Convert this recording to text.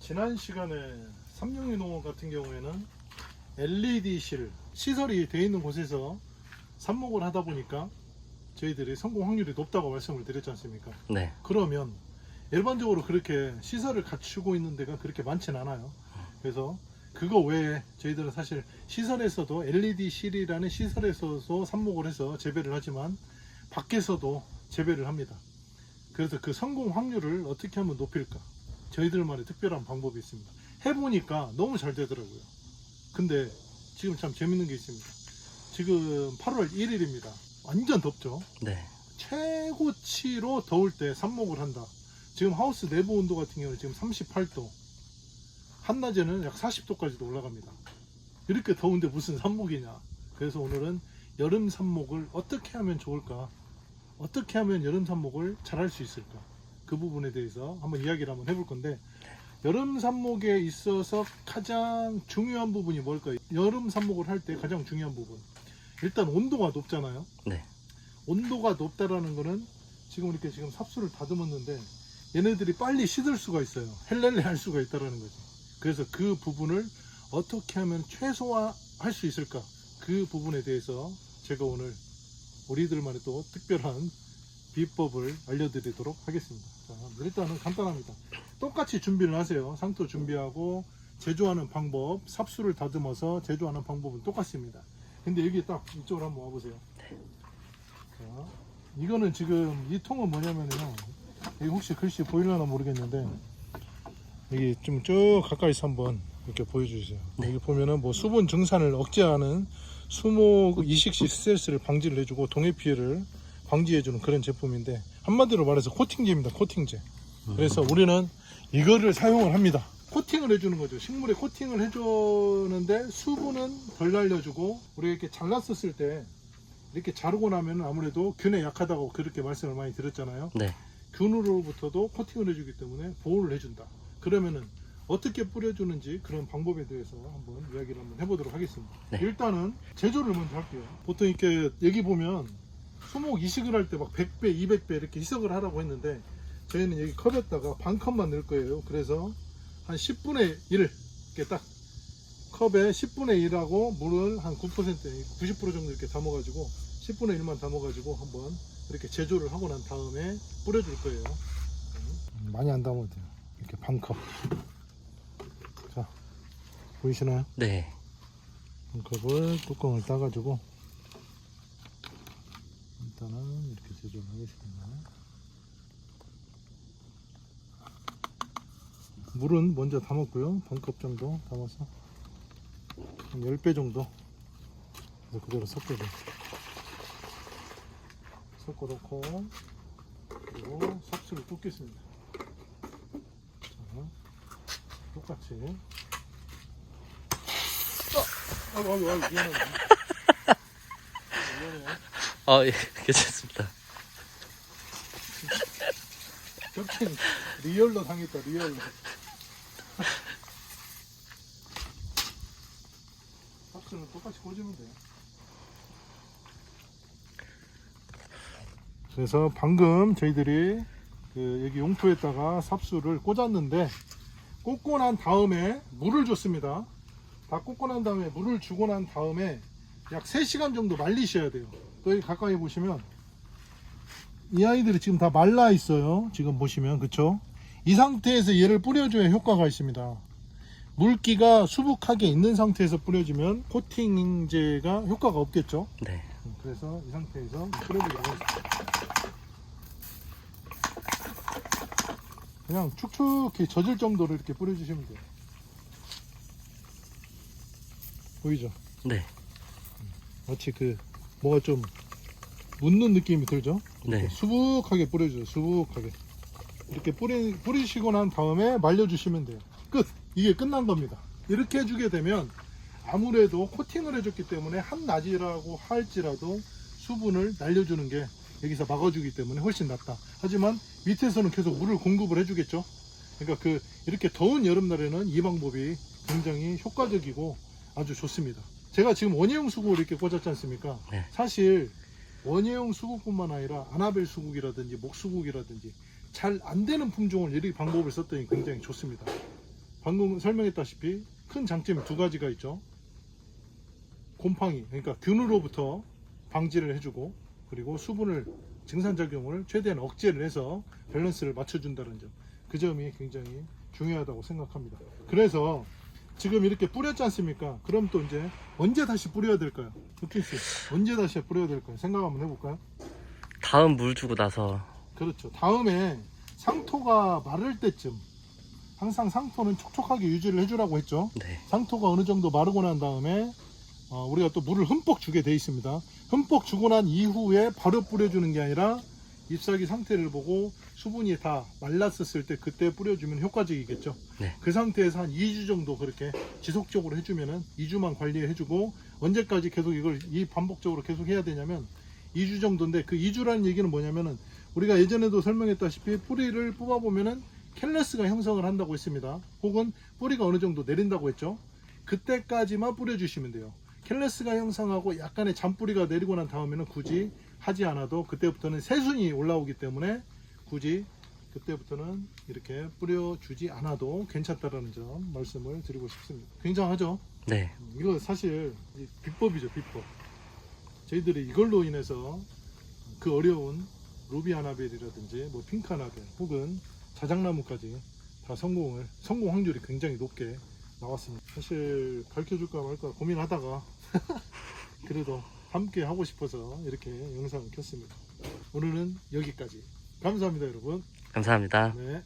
지난 시간에 삼룡이 농원 같은 경우에는 LED실 시설이 되어 있는 곳에서 삽목을 하다 보니까 저희들이 성공 확률이 높다고 말씀을 드렸지 않습니까? 네. 그러면 일반적으로 그렇게 시설을 갖추고 있는 데가 그렇게 많지는 않아요. 그래서 그거 외에 저희들은 사실 시설에서도 LED실이라는 시설에서도 삽목을 해서 재배를 하지만 밖에서도 재배를 합니다. 그래서 그 성공 확률을 어떻게 하면 높일까? 저희들만의 특별한 방법이 있습니다. 해보니까 너무 잘 되더라고요. 근데 지금 참 재밌는 게 있습니다. 지금 8월 1일입니다. 완전 덥죠? 네. 최고치로 더울 때 삽목을 한다. 지금 하우스 내부 온도 같은 경우는 지금 38도. 한낮에는 약 40도까지도 올라갑니다. 이렇게 더운데 무슨 삽목이냐. 그래서 오늘은 여름 삽목을 어떻게 하면 좋을까? 어떻게 하면 여름 삽목을 잘 할 수 있을까? 그 부분에 대해서 한번 이야기를 한번 해볼 건데, 여름 삽목에 있어서 가장 중요한 부분이 뭘까요? 여름 삽목을 할 때 가장 중요한 부분, 일단 온도가 높잖아요. 네. 온도가 높다라는 거는 지금 이렇게 지금 삽수를 다듬었는데 얘네들이 빨리 시들 수가 있어요. 헬렐레 할 수가 있다라는 거지. 그래서 그 부분을 어떻게 하면 최소화할 수 있을까? 그 부분에 대해서 제가 오늘 우리들만의 또 특별한 비법을 알려드리도록 하겠습니다. 자, 일단은 간단합니다. 똑같이 준비를 하세요. 상토 준비하고 제조하는 방법, 삽수를 다듬어서 제조하는 방법은 똑같습니다. 근데 여기 딱 이쪽으로 한번 와보세요. 자, 이거는 지금 이 통은 뭐냐면요, 여기 혹시 글씨 보이려나 모르겠는데 여기 좀 쭉 가까이서 한번 이렇게 보여주세요. 네. 여기 보면은 뭐 수분 증산을 억제하는 수목 이식시 스트레스를 방지를 해주고 동해 피해를 방지해주는 그런 제품인데, 한마디로 말해서 코팅제입니다. 코팅제. 그래서 우리는 이거를 사용을 합니다. 코팅을 해주는 거죠. 식물에 코팅을 해주는데 수분은 덜 날려주고, 우리가 이렇게 잘랐었을 때 이렇게 자르고 나면 아무래도 균에 약하다고 그렇게 말씀을 많이 드렸잖아요. 네. 균으로부터도 코팅을 해주기 때문에 보호를 해준다. 그러면은 어떻게 뿌려주는지 그런 방법에 대해서 한번 이야기를 한번 해보도록 하겠습니다. 네. 일단은 제조를 먼저 할게요. 보통 이렇게 여기 보면 수목 이식을 할 때 막 100배, 200배 이렇게 희석을 하라고 했는데, 저희는 여기 컵에다가 반 컵만 넣을 거예요. 그래서 한 10분의 1 이렇게 딱 컵에 10분의 1하고 물을 한 9%, 90% 정도 이렇게 담아가지고 10분의 1만 담아가지고 한번 이렇게 제조를 하고 난 다음에 뿌려줄 거예요. 많이 안 담아도 돼요. 이렇게 반 컵. 자, 보이시나요? 네. 반 컵을 뚜껑을 따가지고 일단은 이렇게 제조를 하겠습니다. 물은 먼저 담았고요. 반 컵 정도 담아서 한 10배 정도 그대로 섞어줘요. 섞어놓고 그리고 삽수를 붓겠습니다. 자, 똑같이. 아이고 미안하네. 미안해요. 예, 괜찮습니다. 겹친 리얼로 당했다. 리얼로. 삽수는 똑같이 꽂으면 돼요. 그래서 방금 저희들이 여기 용토에다가 삽수를 꽂았는데, 꽂고 난 다음에 물을 줬습니다. 다 꽂고 난 다음에 물을 주고 난 다음에 약 3시간 정도 말리셔야 돼요. 또 여기 가까이 보시면 이 아이들이 지금 다 말라 있어요. 지금 보시면, 그쵸? 이 상태에서 얘를 뿌려줘야 효과가 있습니다. 물기가 수북하게 있는 상태에서 뿌려주면 코팅제가 효과가 없겠죠? 네. 그래서 이 상태에서 뿌려주도록 하겠습니다. 그냥 축축히 젖을 정도로 이렇게 뿌려주시면 돼요. 보이죠? 네. 마치 뭐가 좀 묻는 느낌이 들죠? 이렇게 네. 수북하게 뿌려줘요. 수북하게. 이렇게 뿌리시고 난 다음에 말려주시면 돼요. 끝! 이게 끝난 겁니다. 이렇게 해주게 되면 아무래도 코팅을 해줬기 때문에 한낮이라고 할지라도 수분을 날려주는 게 여기서 막아주기 때문에 훨씬 낫다. 하지만 밑에서는 계속 물을 공급을 해주겠죠. 그러니까 이렇게 더운 여름날에는 이 방법이 굉장히 효과적이고 아주 좋습니다. 제가 지금 원예용 수국을 이렇게 꽂았지 않습니까? 네. 사실 원예용 수국뿐만 아니라 아나벨 수국이라든지 목수국이라든지 잘 안 되는 품종을 이렇게 방법을 썼더니 굉장히 좋습니다. 방금 설명했다시피 큰 장점이 두 가지가 있죠. 곰팡이, 그러니까 균으로부터 방지를 해주고, 그리고 수분을 증산작용을 최대한 억제를 해서 밸런스를 맞춰준다는 점, 그 점이 굉장히 중요하다고 생각합니다. 그래서 지금 이렇게 뿌렸지 않습니까? 그럼 또 이제 언제 다시 뿌려야 될까요? 흑기씨, 언제 다시 뿌려야 될까요? 생각 한번 해볼까요? 다음 물 주고 나서. 그렇죠. 다음에 상토가 마를 때쯤, 항상 상토는 촉촉하게 유지를 해주라고 했죠. 네. 상토가 어느 정도 마르고 난 다음에 우리가 또 물을 흠뻑 주게 돼 있습니다. 흠뻑 주고 난 이후에 바로 뿌려주는 게 아니라 잎사귀 상태를 보고 수분이 다 말랐었을 때 그때 뿌려주면 효과적이겠죠. 네. 그 상태에서 한 2주 정도 그렇게 지속적으로 해주면은 2주만 관리해주고, 언제까지 계속 이걸 반복적으로 계속 해야 되냐면 2주 정도인데, 그 2주라는 얘기는 뭐냐면은 우리가 예전에도 설명했다시피 뿌리를 뽑아보면은 캘러스가 형성을 한다고 했습니다. 혹은 뿌리가 어느 정도 내린다고 했죠. 그때까지만 뿌려주시면 돼요. 캘러스가 형성하고 약간의 잔뿌리가 내리고 난 다음에는 굳이 하지 않아도, 그때부터는 새순이 올라오기 때문에 굳이 그때부터는 이렇게 뿌려주지 않아도 괜찮다라는 점 말씀을 드리고 싶습니다. 굉장하죠? 네. 이거 사실 비법이죠, 비법. 저희들이 이걸로 인해서 그 어려운 루비 아나벨이라든지 뭐 핑크 아나벨 혹은 자작나무까지 다 성공 확률이 굉장히 높게 나왔습니다. 사실 가르쳐줄까 말까 고민하다가 그래도 함께 하고 싶어서 이렇게 영상을 켰습니다. 오늘은 여기까지. 감사합니다, 여러분. 감사합니다. 네.